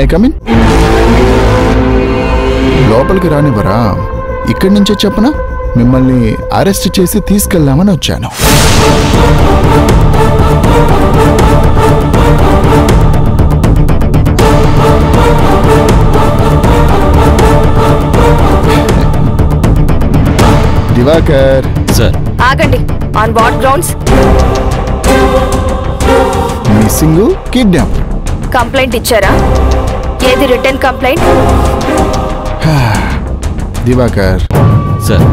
May I come in? లోపలికి రానివ్వరా? ఇక్కడి నుంచే చెప్పనా? మిమ్మల్ని అరెస్ట్ చేసి తీసుకెళ్దామని వచ్చాను. దివాకర్ సార్. ఆగండి. On what grounds? Missing, kidnap. Complaint ఇచ్చారా? ఏది రిటర్న్ కంప్లైంట్? దివాకర్ సార్.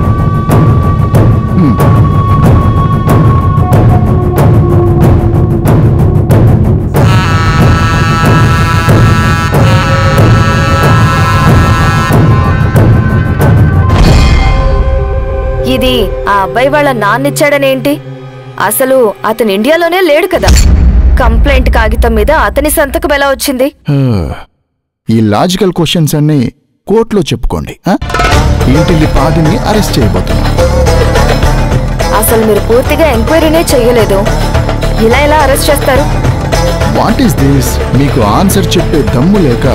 ఇది ఆ అబ్బాయి వాళ్ళ నాన్నిచ్చాడనేంటి? అసలు అతను ఇండియాలోనే లేడు కదా. కంప్లైంట్ కాగితం మీద అతని సంతకం ఎలా వచ్చింది? ఈ లాజికల్ క్వశ్చన్స్ అన్ని కోర్టులో చెప్పుకోండి. ఇంటిల్లి పాదిని అరెస్ట్ చేయబోతున్నా. అసలు మీరు పూర్తిగా ఎంక్వైరీనే చెయ్యలేదు, ఇలా ఎలా అరెస్ట్ చేస్తారు? What is this? మీకు ఆన్సర్ చెప్పే దమ్ము లేక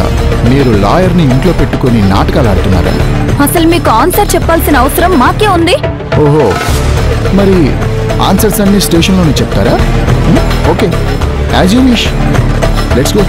మీరు లాయర్ని ఇంట్లో పెట్టుకుని నాటకాలు ఆడుతున్నారా? అసలు మీకు ఆన్సర్ చెప్పాల్సిన అవసరం మాకే ఉంది. ఓహో, మరి ఆన్సర్స్ అన్ని స్టేషన్లోనే చెప్తారా? Okay, as you wish. Let's go.